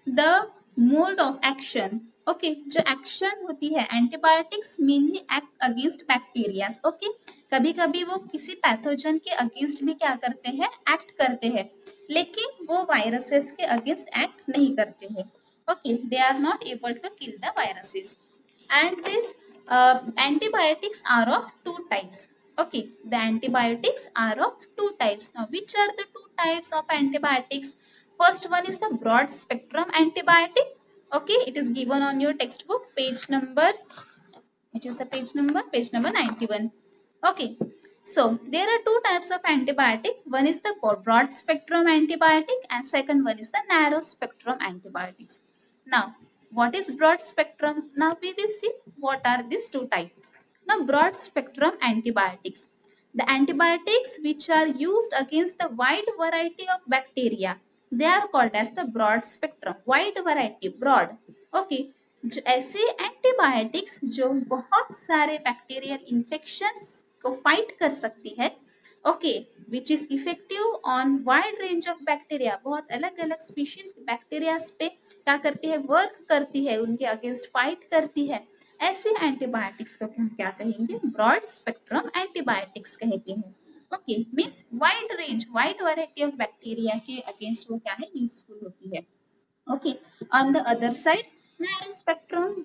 The mode of action. Okay, जो action होती है antibiotics mainly act against bacterias. Okay, कभी कभी वो किसी पैथोजन के अगेंस्ट भी क्या करते हैं, एक्ट करते हैं, लेकिन वो वायरसेस के अगेंस्ट एक्ट नहीं करते हैं। Okay, they are not able to kill the viruses. And these antibiotics are of two types. Okay, the antibiotics are of two types. Now, which are the two types of antibiotics? First one is the broad spectrum antibiotic. Okay, it is given on your textbook, page number, which is the page number? Page number 91. Okay, so there are two types of antibiotic. One is the broad spectrum antibiotic and second one is the narrow spectrum antibiotics. Now, what is broad spectrum? Now we will see what are these two types. Now, broad spectrum antibiotics. The antibiotics which are used against the wide variety of bacteria, they are called as the broad spectrum. Wide variety, broad. Okay, ऐसे antibiotics जो बहुत सारे bacterial infections को fight कर सकती है, okay, which is effective on wide range of bacteria, बहुत अलग अलग स्पीशीज बैक्टीरिया पे क्या करती है, वर्क करती है, उनके अगेंस्ट फाइट करती है, ऐसे एंटीबायोटिक्स को हम क्या कहेंगे, ब्रॉड स्पेक्ट्रम एंटीबायोटिक्स कहते हैं। Okay, means wide range, wide variety of bacteria के अगेंस्ट वो क्या है, यूजफुल होती है। Okay, on the other side narrow spectrum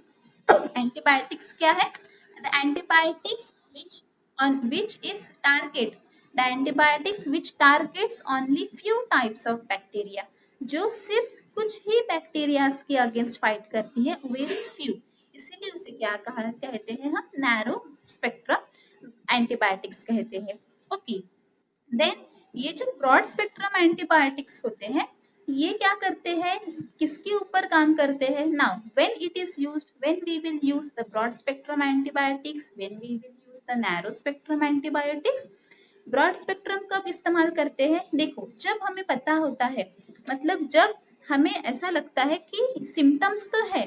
antibiotics क्या है, the antibiotics which on which is target, the antibiotics which targets only few types of bacteria, जो सिर्फ कुछ ही बैक्टीरियाज के अगेंस्ट फाइट करती है, वेरी फ्यू, इसीलिए उसे क्या कहा कहते हैं हम, नैरो स्पेक्ट्रम एंटीबायोटिक्स कहते हैं। ओके, देन ये जो ब्रॉड स्पेक्ट्रम एंटीबायोटिक्स होते हैं, ये क्या करते हैं, किसके ऊपर काम करते हैं। Now when it is used, when we will use the broad spectrum antibiotics, when we will use the narrow spectrum antibiotics. Broad spectrum कब इस्तेमाल करते हैं, देखो जब हमें पता होता है, मतलब जब हमें ऐसा लगता है कि सिम्टम्स तो है,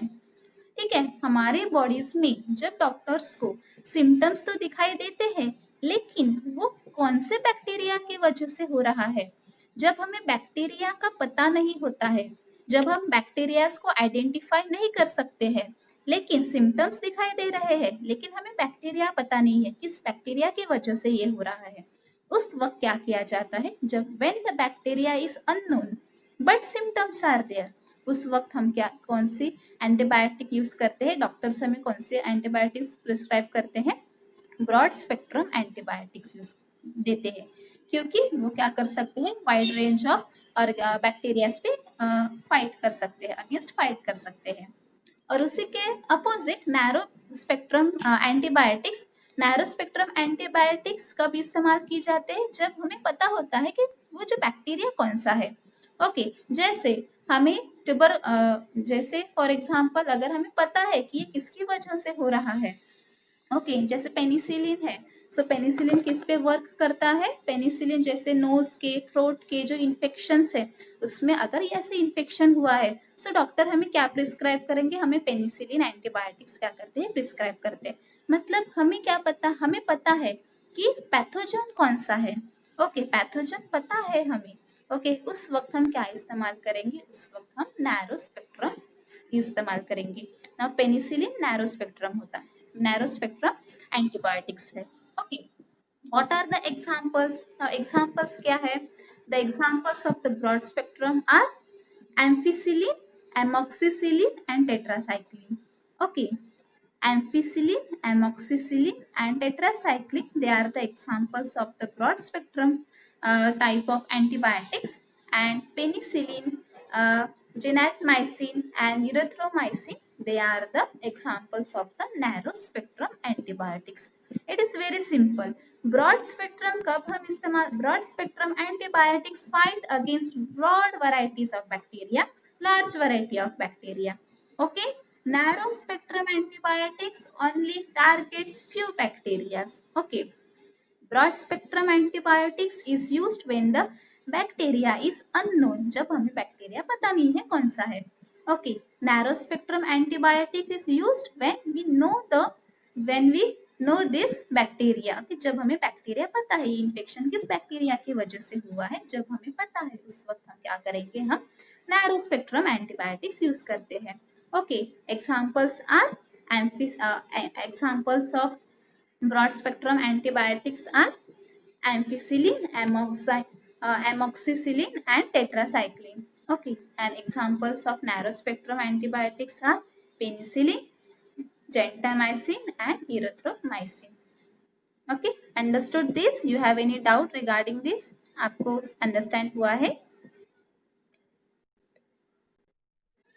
ठीक है, हमारे बॉडीज में जब डॉक्टर्स को सिम्टम्स तो दिखाई देते हैं, लेकिन वो कौन से बैक्टीरिया की वजह से हो रहा है, जब हमें बैक्टीरिया का पता नहीं होता है, जब हम बैक्टीरियाज को आइडेंटिफाई नहीं कर सकते हैं, लेकिन सिम्टम्स दिखाई दे रहे हैं, लेकिन हमें बैक्टीरिया पता नहीं है किस बैक्टीरिया की वजह से ये हो रहा है, उस वक्त क्या किया जाता है, जब when the bacteria is unknown but symptoms are there, उस वक्त हम क्या, कौन सी एंटीबायोटिक यूज करते हैं, डॉक्टर्स हमें कौन से एंटीबायोटिक्स प्रिस्क्राइब करते हैं, ब्रॉड स्पेक्ट्रम एंटीबायोटिक्स यूज देते हैं, क्योंकि वो क्या कर सकते हैं, वाइड रेंज ऑफ और बैक्टीरियाज पे फाइट कर सकते हैं, अगेंस्ट फाइट कर सकते हैं। और उसी के opposite narrow spectrum antibiotics, narrow spectrum antibiotics कब इस्तेमाल की जाते हैं, जब हमें पता होता है कि वो जो बैक्टीरिया कौन सा है। ओके, जैसे हमें जैसे फॉर एग्जांपल अगर हमें पता है कि ये किसकी वजह से हो रहा है, ओके, जैसे पेनिसिलिन है, सो पेनिसिलिन किस पे वर्क करता है, पेनिसिलिन जैसे नोज के, थ्रोट के जो इन्फेक्शंस है, उसमें अगर ऐसे इन्फेक्शन हुआ है, सो डॉक्टर हमें क्या प्रिस्क्राइब करेंगे, हमें पेनिसिलिन एंटीबायोटिक्स क्या करते हैं, प्रिस्क्राइब करते हैं। मतलब हमें क्या पता, हमें पता है कि पैथोजन कौन सा है, ओके, पैथोजन पता है हमें, ओके, उस वक्त हम क्या इस्तेमाल करेंगे, उस वक्त हम नैरो स्पेक्ट्रम इस्तेमाल करेंगे ना, पेनिसिलिन नैरो स्पेक्ट्रम होता है, नैरो स्पेक्ट्रम एंटीबायोटिक्स है। Okay, what are the examples, now examples क्या है, the examples of the broad spectrum are ampicillin, amoxicillin and tetracycline. Okay, ampicillin, amoxicillin and tetracycline, they are the examples of the broad spectrum type of antibiotics, and penicillin, gentamicin and erythromycin, they are the examples of the narrow spectrum antibiotics. It is very simple. Broad spectrum कब हम इस्तेमाल, broad spectrum antibiotics fight against broad varieties of bacteria, large variety of bacteria. Okay, narrow spectrum antibiotics only targets few bacteria. Okay, broad spectrum antibiotics is used when the bacteria is unknown, जब हमें bacteria पता नहीं है कौन सा है। Okay, narrow spectrum antibiotic is used when we know this bacteria, कि जब हमें बैक्टीरिया पता है, इन्फेक्शन किस बैक्टीरिया की वजह से हुआ है, जब हमें पता है, उस वक्त हम क्या करेंगे, हम नैरो स्पेक्ट्रम एंटीबायोटिक्स यूज करते हैं। Okay, examples are examples of broad spectrum antibiotics are ampicillin, amoxicillin, and tetracycline. Okay, and examples of narrow spectrum antibiotics are penicillin, gentamicin, and erythromycin. Okay, understood this? You have any doubt regarding this? आपको understand हुआ है?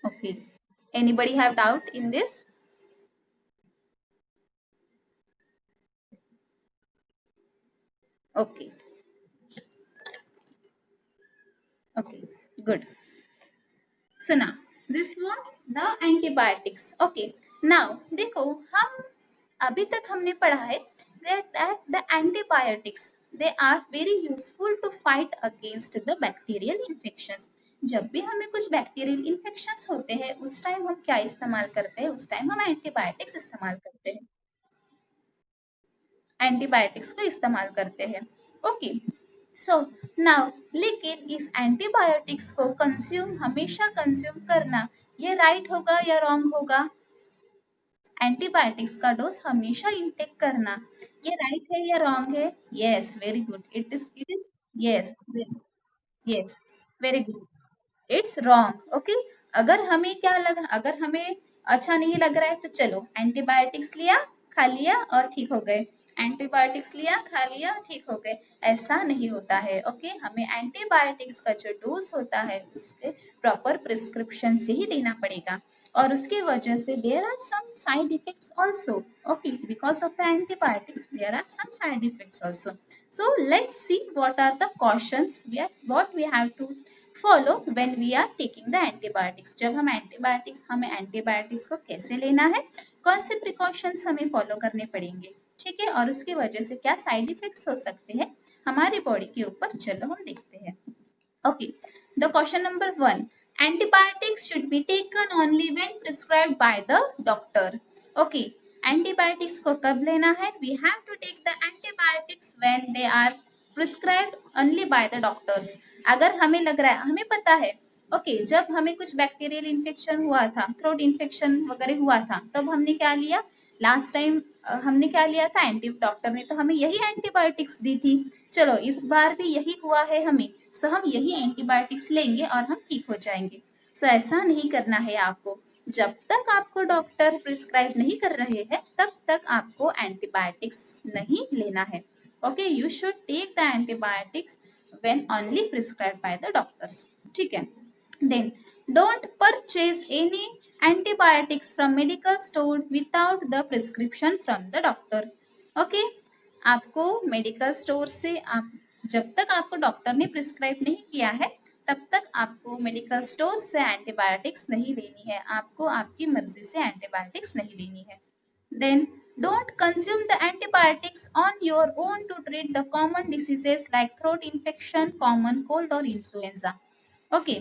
Okay. Anybody have doubt in this? Okay. Okay. Good. So now this was the antibiotics. Okay. Now देखो, हम अभी तक हमने पढ़ा है that the antibiotics they are very useful to fight against the bacterial infections. जब भी हमें कुछ बैक्टीरियल इन्फेक्शंस होते हैं उस टाइम हम क्या इस्तेमाल करते हैं? उस टाइम हम एंटीबायोटिक्स इस्तेमाल करते हैं, एंटीबायोटिक्स को इस्तेमाल करते हैं। ओके, सो नाउ लेकिन इस एंटीबायोटिक्स को कंज्यूम हमेशा कंज्यूम करना ये राइट होगा या रॉन्ग होगा? एंटीबायोटिक्स का डोज हमेशा इनटेक करना ये राइट है या रॉन्ग है? Yes, very good, it is yes, yes, very good, it's wrong. Okay, अगर हमें अच्छा नहीं लग रहा है तो चलो एंटीबायोटिक्स लिया, खा लिया और ठीक हो गए, एंटीबायोटिक्स लिया, खा लिया, ठीक हो गए, ऐसा नहीं होता है। ओके, हमें एंटीबायोटिक्स का जो डोज होता है उसके प्रॉपर प्रिस्क्रिप्शन से ही लेना पड़ेगा और उसकी वजह से there are some side effects also. Okay, because of the antibiotics there are some side effects also. So let's see what are the cautions what we have to follow when we are taking the antibiotics. जब हम हमें antibiotics को कैसे लेना है, कौन से precautions हमें फॉलो करने पड़ेंगे, ठीक है, और उसकी वजह से क्या साइड इफेक्ट्स हो सकते हैं हमारी बॉडी के ऊपर, चलो हम देखते हैं। Okay, the question number 1, antibiotics should be taken only when prescribed by the doctor. Okay, antibiotics को कब लेना है? We have to take the antibiotics when they are prescribed only by the doctors. अगर हमें लग रहा है, हमें पता है, ओके, जब हमें कुछ बैक्टीरियल इन्फेक्शन हुआ था, थ्रोट इन्फेक्शन वगैरह हुआ था, तब हमने क्या लिया? लास्ट टाइम हमने क्या लिया था? डॉक्टर ने तो हमें यही एंटीबायोटिक्स दी थी। चलो इस बार भी यही हुआ है हमें, सो हम यही एंटीबायोटिक्स लेंगे और हम ठीक हो जाएंगे। सो ऐसा नहीं करना है आपको। जब तक आपको डॉक्टर प्रिस्क्राइब नहीं कर रहे हैं तब तक आपको एंटीबायोटिक्स नहीं लेना है। Okay, you should take the antibiotics when only prescribed by the doctors, ठीक है। Then don't purchase any antibiotics from medical store without the prescription from the doctor. Okay, आपको मेडिकल स्टोर से जब तक आपको डॉक्टर ने प्रिस्क्राइब नहीं किया है तब तक आपको मेडिकल स्टोर से एंटीबायोटिक्स नहीं लेनी है, आपको आपकी मर्जी से एंटीबायोटिक्स नहीं लेनी है। Then don't consume the antibiotics on your own to treat the common diseases like throat infection, common cold or influenza. Okay,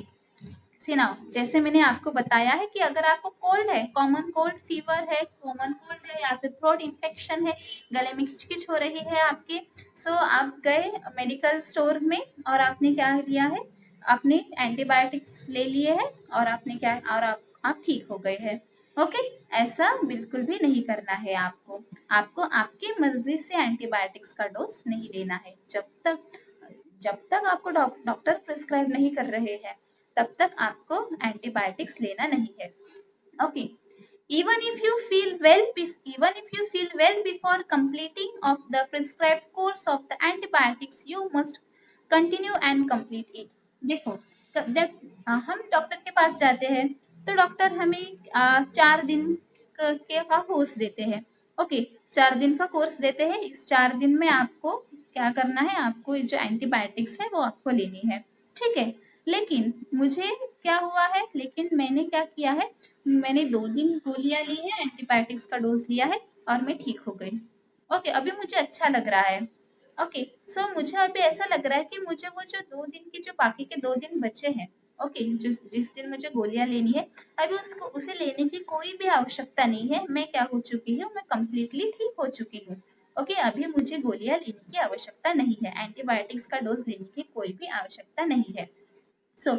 सुनाओ, जैसे मैंने आपको बताया है कि अगर आपको कोल्ड है, कॉमन कोल्ड फीवर है, कॉमन कोल्ड है या फिर थ्रोट इन्फेक्शन है, गले में खिचकिच हो रही है आपके, सो आप गए मेडिकल स्टोर में और आपने क्या लिया है? आपने एंटीबायोटिक्स ले लिए हैं और आपने क्या, और आप ठीक हो गए हैं। ओके, ऐसा बिल्कुल भी नहीं करना है आपको। आपको आपकी मर्जी से एंटीबायोटिक्स का डोज नहीं लेना है। जब तक आपको डॉक्टर प्रिस्क्राइब नहीं कर रहे हैं तब तक आपको एंटीबायोटिक्स लेना नहीं है। Okay, even if you feel well before completing of the prescribed course of the antibiotics, you must continue and complete it. देखो, हम डॉक्टर के पास जाते हैं तो डॉक्टर हमें 4 दिन का कोर्स देते हैं। ओके, 4 दिन का कोर्स देते हैं। इस 4 दिन में आपको क्या करना है? आपको जो एंटीबायोटिक्स है वो आपको लेनी है, ठीक है। लेकिन मुझे क्या हुआ है, लेकिन मैंने क्या किया है, मैंने 2 दिन गोलियां ली है, एंटीबायोटिक्स का डोज लिया है और मैं ठीक हो गई। ओके, अभी मुझे अच्छा लग रहा है। ओके, सो मुझे अभी ऐसा लग रहा है कि मुझे वो जो 2 दिन की जो बाकी के 2 दिन बचे हैं, ओके, जिस दिन मुझे गोलियां लेनी है, अभी उसे लेने की कोई भी आवश्यकता नहीं है। मैं क्या हो चुकी हूँ? मैं कम्प्लीटली ठीक हो चुकी हूँ। ओके, अभी मुझे गोलियां लेने की आवश्यकता नहीं है, एंटीबायोटिक्स का डोज लेने की कोई भी आवश्यकता नहीं है। सो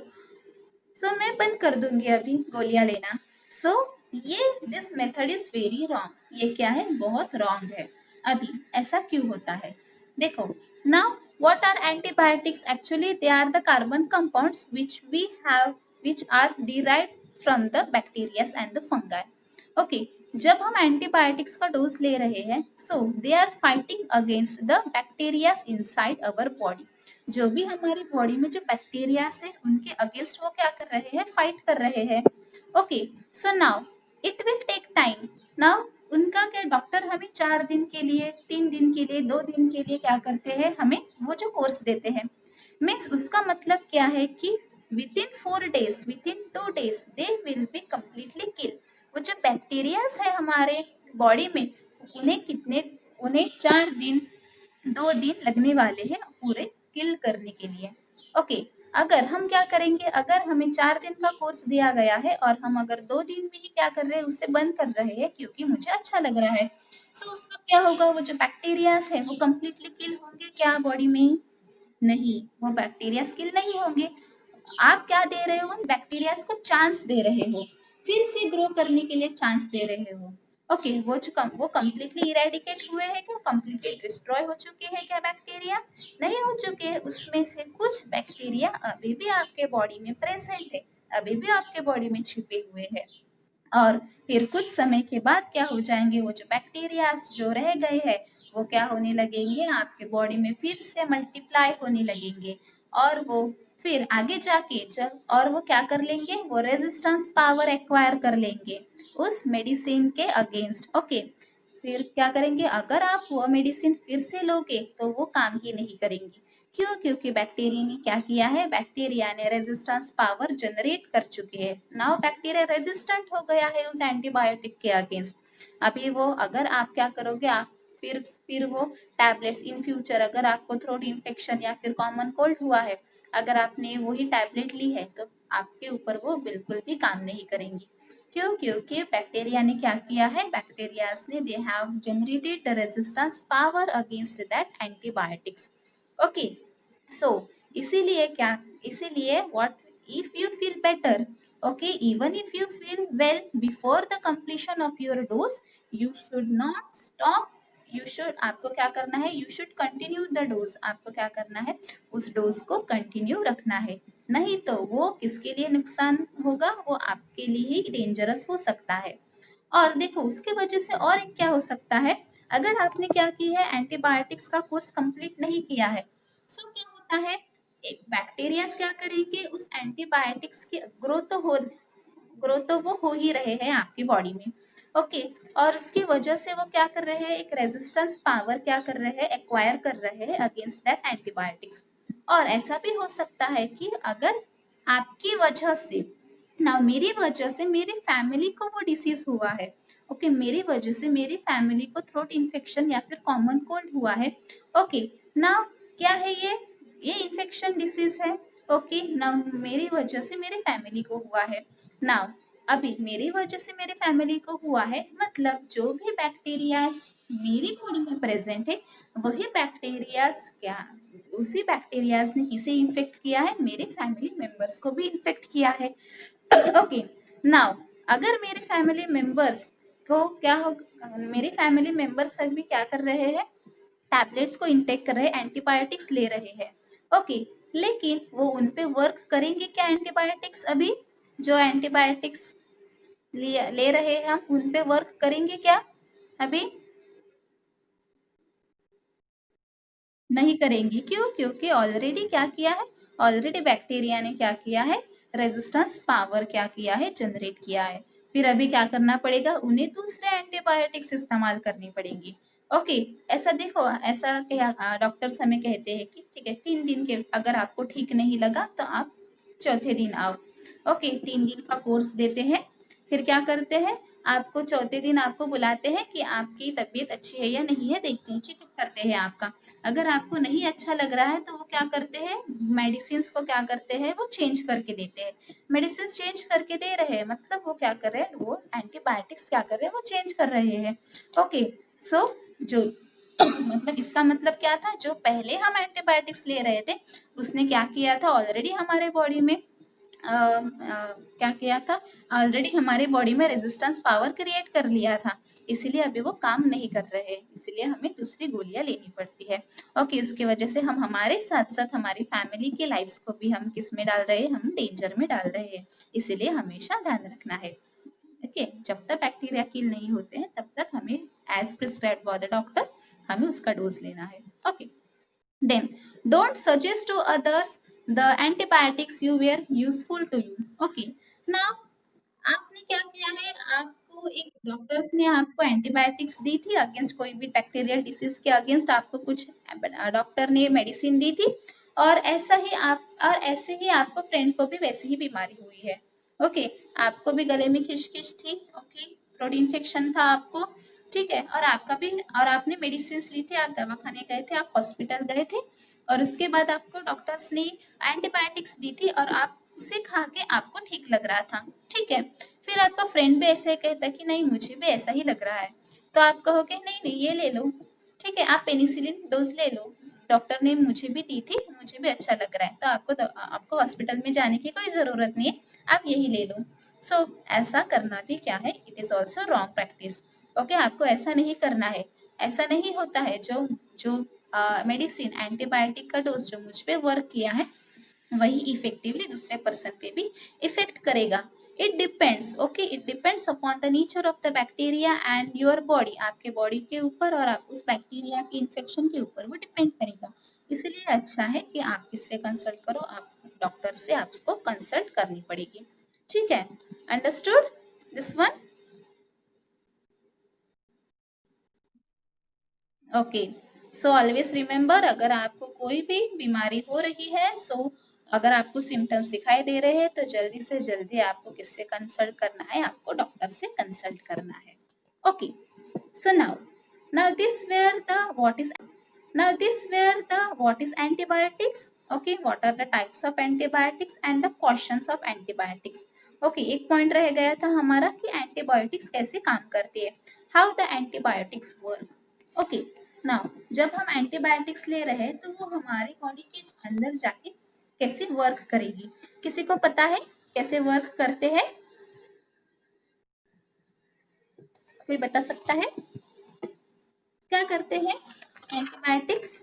सो मैं बंद कर दूंगी अभी गोलियां लेना। सो ये this method is very wrong, ये क्या है, बहुत रॉन्ग है। अभी ऐसा क्यों होता है, देखो। Now what are antibiotics? Actually they are the carbon compounds which we have, which are derived from the bacteria and the fungi. Okay, जब हम एंटीबायोटिक्स का डोज ले रहे हैं, so they are fighting against the bacteria inside our body. जो भी हमारी body में जो बैक्टीरियाज है उनके अगेंस्ट वो क्या कर रहे हैं, फाइट कर रहे हैं। Okay, so now it will take time. Now उनका क्या, डॉक्टर हमें 4 दिन के लिए, 3 दिन के लिए, 2 दिन के लिए क्या करते हैं, हमें वो जो कोर्स देते हैं। मीन्स उसका मतलब क्या है कि within 4 days, within 2 days they will be completely kill. वो जो बैक्टीरियाज है हमारे बॉडी में, उन्हें कितने, उन्हें 4 दिन, 2 दिन लगने वाले हैं पूरे किल करने के लिए। ओके, अगर हम क्या करेंगे, अगर हमें 4 दिन का कोर्स दिया गया है और हम अगर 2 दिन में ही क्या कर रहे हैं, उसे बंद कर रहे हैं क्योंकि मुझे अच्छा लग रहा है, सो उस वक्त क्या होगा, वो जो बैक्टीरियाज है वो कम्प्लीटली किल होंगे क्या बॉडी में? नहीं, वो बैक्टीरियाज किल नहीं होंगे। आप क्या दे रहे हो, उन बैक्टीरियाज को चांस दे रहे हो, फिर से ग्रो करने के लिए चांस दे रहे हो। ओके, वो जो वो कम्प्लीटली इरेडिकेट हुए हैं क्या, कम्प्लीटली डिस्ट्रॉय हो चुके हैं क्या बैक्टीरिया? नहीं हो चुके हैं। उसमें से कुछ बैक्टीरिया अभी भी आपके बॉडी में प्रेजेंट है, अभी भी आपके बॉडी में छिपे हुए हैं। और फिर कुछ समय के बाद क्या हो जाएंगे, वो जो बैक्टीरिया जो रह गए हैं वो क्या होने लगेंगे, आपके बॉडी में फिर से मल्टीप्लाई होने लगेंगे। और वो फिर आगे जाके जब, और वो क्या कर लेंगे, वो रेजिस्टेंस पावर एक्वायर कर लेंगे उस मेडिसिन के अगेंस्ट। ओके, फिर क्या करेंगे, अगर आप वो मेडिसिन फिर से लोगे तो वो काम ही नहीं करेंगी। क्यों? क्योंकि बैक्टीरिया ने क्या किया है, बैक्टीरिया ने रेजिस्टेंस पावर जनरेट कर चुके हैं। नाउ बैक्टीरिया रेजिस्टेंट हो गया है उस एंटीबायोटिक के अगेंस्ट। अभी वो, अगर आप क्या करोगे, आप फिर वो टैबलेट्स इन फ्यूचर, अगर आपको थ्रोट इन्फेक्शन या फिर कॉमन कोल्ड हुआ है, अगर आपने वही टैबलेट ली है तो आपके ऊपर वो बिल्कुल भी काम नहीं करेंगी। क्यों? क्योंकि बैक्टीरिया ने क्या किया है, बैक्टीरियाज ने they have generated the resistance power against that antibiotics. Okay, so इसीलिए क्या, इसीलिए what, if you feel better, okay, even if you feel well before the completion of your dose, you should not stop. You should, आपको क्या करना है, you should continue the dose. आपको क्या करना है, उस डोज को कंटिन्यू रखना है, नहीं तो वो किसके लिए नुकसान होगा, वो आपके लिए ही डेंजरस हो सकता है। और देखो उसके वजह से और एक क्या हो सकता है, अगर आपने क्या की है, एंटीबायोटिक्स का कोर्स कंप्लीट नहीं किया है, सो क्या होता है, एक बैक्टीरियाज क्या करेंगे, उस एंटीबायोटिक्स की ग्रो तो वो हो ही रहे हैं आपकी बॉडी में। ओके, और उसकी वजह से वो क्या कर रहे हैं, एक रेजिस्टेंस पावर क्या कर रहे हैं, एक्वायर कर रहे हैं अगेंस्ट दैट एंटीबायोटिक्स। और ऐसा भी हो सकता है कि अगर आपकी वजह से, ना मेरी वजह से मेरी फैमिली को वो डिसीज हुआ है, ओके, मेरी वजह से मेरी फैमिली को थ्रोट इन्फेक्शन या फिर कॉमन कोल्ड हुआ है। ओके, ना क्या है ये इन्फेक्शन डिसीज है। ओके, ना मेरी वजह से मेरे फैमिली को हुआ है। नाउ अभी मेरी वजह से मेरे फैमिली को हुआ है, मतलब जो भी बैक्टीरियाज मेरी बॉडी में प्रेजेंट है, वही बैक्टीरियाज क्या, उसी बैक्टीरियाज ने किसे इन्फेक्ट किया है, मेरे फैमिली मेंबर्स को भी इन्फेक्ट किया है। ओके, नाउ अगर मेरे फैमिली मेंबर्स को क्या हो, मेरे फैमिली मेंबर्स अभी क्या कर रहे हैं, टैबलेट्स को इनटेक कर रहे हैं, एंटीबायोटिक्स ले रहे हैं। ओके, लेकिन वो उन पे वर्क करेंगे क्या, एंटीबायोटिक्स अभी जो एंटीबायोटिक्स ले रहे हैं हम, उन पे वर्क करेंगे क्या अभी? नहीं करेंगी। क्यों? क्योंकि ऑलरेडी क्या किया है, ऑलरेडी बैक्टीरिया ने क्या किया है, रेजिस्टेंस पावर क्या किया है, जनरेट किया है। फिर अभी क्या करना पड़ेगा, उन्हें दूसरे एंटीबायोटिक्स इस्तेमाल करनी पड़ेंगी। ओके, ऐसा देखो, ऐसा क्या डॉक्टर्स हमें कहते हैं कि ठीक है, 3 दिन के अगर आपको ठीक नहीं लगा तो आप चौथे दिन आओ। ओके, 3 दिन का कोर्स देते हैं, फिर क्या करते हैं, आपको चौथे दिन आपको बुलाते हैं कि आपकी तबीयत अच्छी है या नहीं है, देखते हैं, चेकअप करते हैं आपका। अगर आपको नहीं अच्छा लग रहा है तो वो क्या करते हैं, मेडिसिन को क्या करते हैं, वो चेंज करके देते हैं। मेडिसिन चेंज करके दे रहे हैं, मतलब वो क्या कर रहे हैं, वो एंटीबायोटिक्स क्या कर रहे हैं, वो चेंज कर रहे हैं। ओके, सो जो मतलब इसका मतलब क्या था, जो पहले हम एंटीबायोटिक्स ले रहे थे उसने क्या किया था, ऑलरेडी हमारे बॉडी में क्या किया था, ऑलरेडी हमारे बॉडी में रेजिस्टेंस पावर क्रिएट कर लिया था, इसीलिए अभी वो काम नहीं कर रहे हैं, इसीलिए हमें दूसरी गोलियां लेनी पड़ती है। ओके, उसकी वजह से हम हमारे साथ साथ हमारी फैमिली की लाइफ्स को भी हम किस में डाल रहे हैं, हम डेंजर में डाल रहे हैं, इसीलिए हमेशा ध्यान रखना है। ओके, जब तक बैक्टीरिया किल नहीं होते हैं तब तक हमें as prescribed by the doctor हमें उसका डोज लेना है। Okay, then don't suggest to others the antibiotics you were useful to you. Okay, now आपने क्या किया है, आपको एक डॉक्टर्स ने आपको एंटीबायोटिक्स दी थी अगेंस्ट कोई भी बैक्टीरियल डिसीज के अगेंस्ट, आपको कुछ डॉक्टर ने मेडिसिन दी थी, और ऐसे ही आपको फ्रेंड को भी वैसे ही बीमारी हुई है। ओके, आपको भी गले में खिचखिच थी, ओके, थ्रोट इन्फेक्शन था आपको, ठीक है, और आपका भी, और आपने मेडिसिन ली थी, आप दवाखाने गए थे, आप हॉस्पिटल गए थे, और उसके बाद आपको डॉक्टर्स ने एंटीबायोटिक्स दी थी और आप उसे खा के आपको ठीक लग रहा था, ठीक है, फिर आपका फ्रेंड भी ऐसे कहता कि नहीं मुझे भी ऐसा ही लग रहा है, तो आप कहोगे नहीं नहीं ये ले लो, ठीक है, आप पेनिसिलिन डोज ले लो, डॉक्टर ने मुझे भी दी थी, मुझे भी अच्छा लग रहा है, तो आपको हॉस्पिटल में जाने की कोई ज़रूरत नहीं है, आप यही ले लो। सो ऐसा करना भी क्या है, it is also wrong practice. Okay, आपको ऐसा नहीं करना है, ऐसा नहीं होता है, जो जो मेडिसिन एंटीबायोटिक का डोज जो मुझ पे वर्क किया है वही इफेक्टिवली दूसरे पर्सन पे भी इफेक्ट करेगा। It depends, okay, it depends upon the nature of the bacteria and your body, आपके बॉडी के ऊपर और आप उस बैक्टीरिया के इन्फेक्शन के ऊपर वो डिपेंड करेगा, इसलिए अच्छा है कि आप किससे कंसल्ट करो, आप डॉक्टर से आपको कंसल्ट करनी पड़ेगी, ठीक है, understood this one. Okay, so always remember, अगर आपको कोई भी बीमारी हो रही है, सो अगर आपको सिम्टम्स दिखाई दे रहे हैं तो जल्दी से जल्दी आपको किससे कंसल्ट करना है, आपको डॉक्टर से कंसल्ट करना है। Okay, so now this where the what is antibiotics, okay, what are the types of antibiotics and the questions of antibiotics। Okay, एक पॉइंट रह गया था हमारा कि एंटीबायोटिक्स कैसे काम करती है, how the antibiotics work. Okay, now जब हम एंटीबायोटिक्स ले रहे हैं तो वो हमारी बॉडी के अंदर जाके कैसे वर्क करेगी, किसी को पता है कैसे वर्क करते हैं, कोई बता सकता है क्या करते हैं एंटीबायोटिक्स?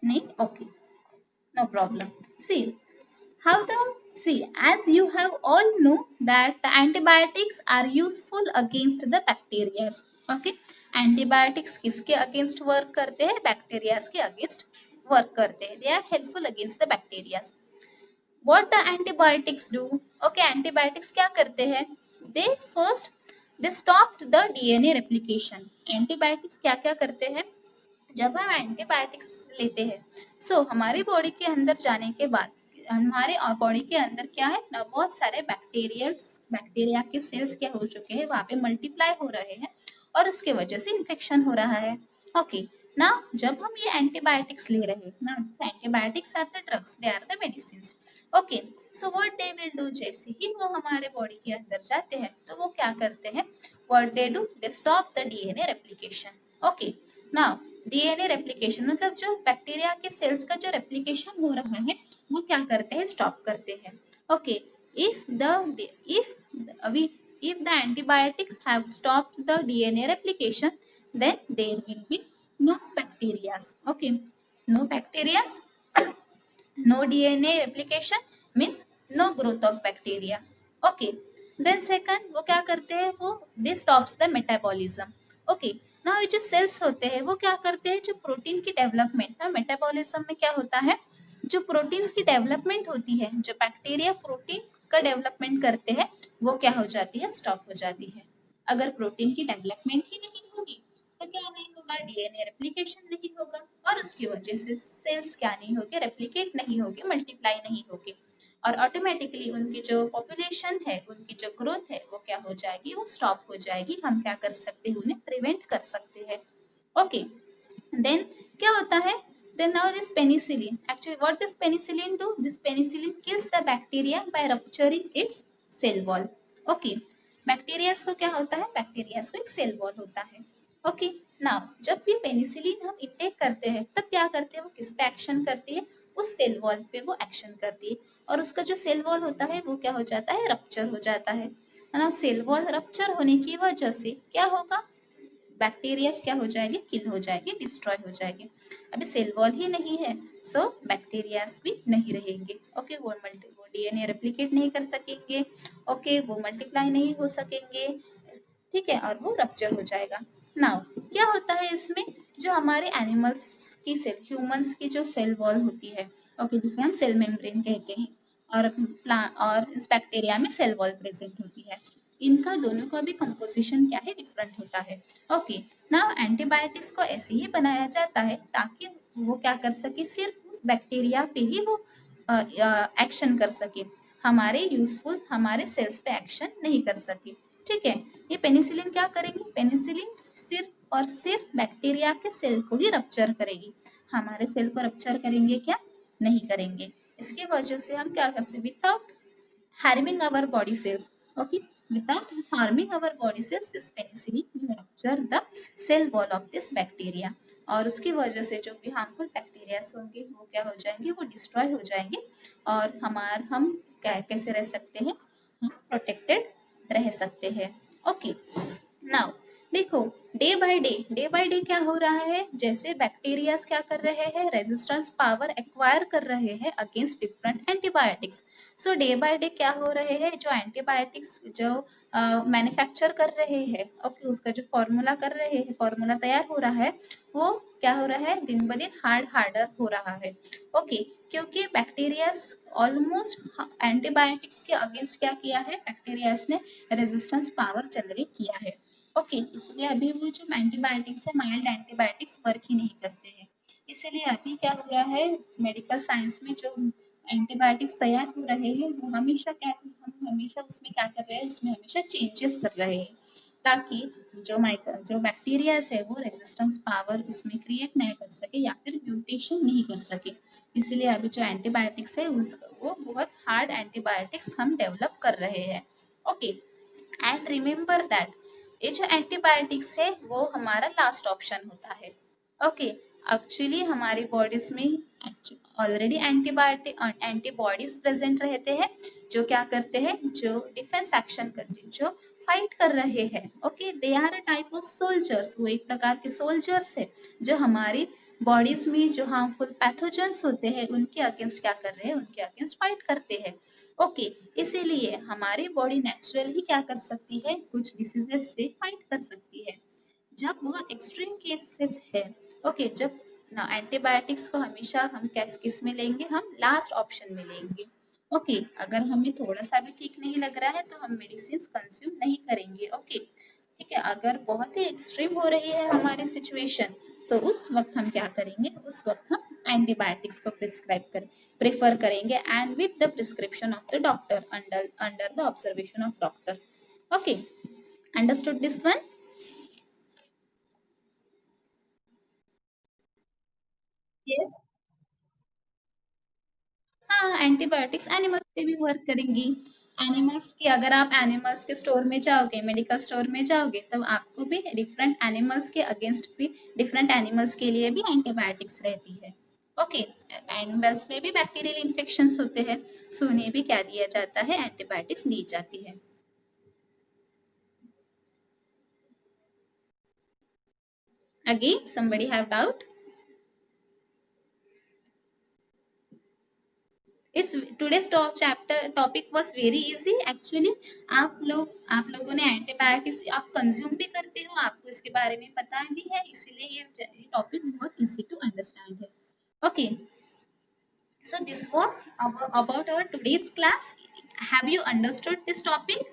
नहीं, okay, no problem. How the see as you have all know that the antibiotics are useful against the bacteria. Okay, antibiotics किसके against work करते हैं, bacteria के against work करते हैं, they are helpful against the bacteria। what the antibiotics do, okay, antibiotics क्या करते हैं, they first they stopped the DNA replication। antibiotics क्या क्या करते हैं, जब हम एंटीबायोटिक्स लेते हैं, सो हमारी बॉडी के अंदर जाने के बाद हमारे बॉडी के अंदर क्या है ना, बहुत सारे बैक्टीरिया के सेल्स क्या हो चुके हैं, वहाँ पे मल्टीप्लाई हो रहे हैं और उसके वजह से इन्फेक्शन हो रहा है। ओके, ना जब हम ये एंटीबायोटिक्स ले रहे हैं ना, antibiotics are the drugs, they are the medicine. Okay, so what they will do, जैसे ही वो हमारे बॉडी के अंदर जाते हैं तो वो क्या करते हैं, what they do, they stop the DNA replication. Okay, now DNA replication मतलब जो बैक्टीरिया के सेल्स का जो रेप्लिकेशन हो रहा है वो क्या करते हैं, स्टॉप करते हैं। Okay, if the if we if the antibiotics have stopped the DNA replication, then there will be no bacteria। Okay, no bacteria, no DNA replication means no growth of bacteria। Okay, then second वो क्या करते हैं, वो they stops the metabolism। Okay, ना जो sales होते हैं वो क्या करते हैं, जो प्रोटीन की डेवलपमेंट ना, मेटाबॉलिज्म में क्या होता है, जो प्रोटीन की डेवलपमेंट होती है, जो बैक्टीरिया प्रोटीन का डेवलपमेंट करते हैं वो क्या हो जाती है, स्टॉप हो जाती है। अगर प्रोटीन की डेवलपमेंट ही नहीं होगी तो क्या नहीं होगा, डीएनए रेप्लिकेशन नहीं होगा और उसकी वजह से सेल्स क्या नहीं होगी, रेप्लिकेट नहीं होगी, मल्टीप्लाई नहीं होगी और ऑटोमेटिकली उनकी जो पॉपुलेशन है, उनकी जो ग्रोथ है वो क्या हो जाएगी, वो स्टॉप हो जाएगी। हम क्या कर सकते हैं, उन्हें प्रिवेंट कर सकते हैं। ओके, देन क्या होता है, then now this penicillin, actually what this penicillin do, this penicillin kills the bacteria by rupturing its cell wall। okay, bacteria को क्या होता है, बैक्टीरिया को एक सेल वॉल होता है। ओके, नाउ जब भी पेनिसिलिन हम इंटेक करते हैं तब क्या करते हैं, वो किस पे एक्शन करती है, उस सेल वॉल पे वो एक्शन करती है और उसका जो सेल वॉल होता है वो क्या हो जाता है, रप्चर हो जाता है ना। सेल वॉल रप्चर होने की वजह से क्या होगा, बैक्टीरिया क्या हो जाएंगे, किल हो जाएंगे, डिस्ट्रॉय हो जाएंगे। अभी सेल वॉल ही नहीं है सो बैक्टीरियाज भी नहीं रहेंगे। ओके, वो डीएनए रेप्लिकेट नहीं कर सकेंगे। ओके, वो मल्टीप्लाई नहीं हो सकेंगे, ठीक है, और वो रप्चर हो जाएगा। नाउ क्या होता है इसमें, जो हमारे एनिमल्स की सेल, ह्यूमंस की जो सेल वॉल होती है, ओके, जिसे हम सेल मेम्ब्रेन कहते हैं, और प्लांट और इस बैक्टीरिया में सेल वॉल प्रेजेंट होती है, इनका दोनों का भी कंपोजिशन क्या है, डिफरेंट होता है। ओके, नाउ एंटीबायोटिक्स को ऐसे ही बनाया जाता है ताकि वो क्या कर सके, सिर्फ उस बैक्टीरिया पे ही वो एक्शन कर सके, हमारे यूजफुल हमारे सेल्स पे एक्शन नहीं कर सके। ठीक है, ये पेनिसिलिन क्या करेंगे, पेनिसिलिन सिर्फ और सिर्फ बैक्टीरिया के सेल को ही रप्चर करेगी, हमारे सेल को रप्चर करेंगे क्या, नहीं करेंगे। इसकी वजह से हम क्या कर सकते, without harming our body cells, okay, without harming our body cells, this penicillin will rupture the cell wall of this bacteria, और उसकी वजह से जो भी हार्मफुल बैक्टीरिया होंगे वो क्या हो जाएंगे, वो डिस्ट्रॉय हो जाएंगे, और हम कैसे रह सकते हैं, हम प्रोटेक्टेड रह सकते हैं। ओके, नाउ देखो, डे बाय डे क्या हो रहा है, जैसे बैक्टीरियाज क्या कर रहे हैं, रेजिस्टेंस पावर एक्वायर कर रहे हैं against different antibiotics. So day by day क्या हो रहे हैं, जो एंटीबायोटिक्स जो मैन्युफैक्चर कर रहे हैं, ओके, उसका जो फॉर्मूला कर रहे हैं, फॉर्मूला तैयार हो रहा है, वो क्या हो रहा है, दिन ब दिन हार्डर हो रहा है। ओके, क्योंकि बैक्टीरियाज ऑलमोस्ट एंटीबायोटिक्स के अगेंस्ट क्या किया है, बैक्टीरियाज ने रेजिस्टेंस पावर जनरेट किया है। ओके, इसलिए अभी वो जो एंटीबायोटिक्स है, माइल्ड एंटीबायोटिक्स वर्क ही नहीं करते हैं। इसलिए अभी क्या हो रहा है, मेडिकल साइंस में जो एंटीबायोटिक्स तैयार हो रहे हैं वो हमेशा हम हमेशा उसमें क्या कर रहे हैं, उसमें हमेशा चेंजेस कर रहे हैं ताकि जो बैक्टीरियाज है वो रेजिस्टेंस पावर उसमें क्रिएट नहीं कर सके या फिर म्यूटेशन नहीं कर सके। इसलिए अभी जो एंटीबायोटिक्स है वो बहुत हार्ड एंटीबायोटिक्स हम डेवलप कर रहे हैं। ओके, एंड रिमेंबर दैट ये जो एंटीबायोटिक्स है वो हमारा लास्ट ऑप्शन होता है। ओके, एक्चुअली हमारी बॉडीज में ऑलरेडी एंटीबॉडीज प्रेजेंट रहते हैं, जो क्या करते हैं, जो डिफेंस एक्शन करते हैं, जो फाइट कर रहे हैं। Okay, they are a type of soldiers, वो एक प्रकार के सोल्जर्स है जो हमारी बॉडीज में जो हार्मफुल पैथोजेंस होते हैं उनके अगेंस्ट क्या कर रहे हैं, उनके अगेंस्ट फाइट करते हैं। ओके, इसीलिए हमारी बॉडी नेचुरल ही क्या कर सकती है, कुछ डिसीजेस से फाइट कर सकती है। जब बहुत एक्सट्रीम केसेस है, ओके, जब ना एंटीबायोटिक्स को हमेशा हम किस में लेंगे, हम लास्ट ऑप्शन में लेंगे। ओके, अगर हमें थोड़ा सा भी ठीक नहीं लग रहा है तो हम मेडिसिन कंज्यूम नहीं करेंगे। ओके, ठीक है, अगर बहुत ही एक्सट्रीम हो रही है हमारी सिचुएशन तो उस वक्त हम क्या करेंगे, उस वक्त हम एंटीबायोटिक्स को प्रेफर करेंगे and with the prescription of the doctor, under the observation of doctor. Okay, understood this one? Yes, हाँ, एंटीबायोटिक्स एनिमल्स पे भी वर्क करेंगी। एनिमल्स की, अगर आप एनिमल्स के स्टोर में जाओगे, मेडिकल स्टोर में जाओगे, तब आपको भी डिफरेंट एनिमल्स के अगेंस्ट भी, डिफरेंट एनिमल्स के लिए भी एंटीबायोटिक्स रहती है। ओके, एनिमल्स में भी बैक्टीरियल इन्फेक्शंस होते हैं, सो उन्हें भी क्या दिया जाता है, एंटीबायोटिक्स दी जाती है। Again somebody have doubt? It's today's top chapter topic was very easy actually. आप लोगों ने एंटीबायोटिक्स आप कंज्यूम भी करते हो, आपको इसके बारे में पता भी है, इसीलिए ये टॉपिक बहुत इजी टू अंडरस्टैंड है। Okay, so this was about our today's class. Have you understood this topic?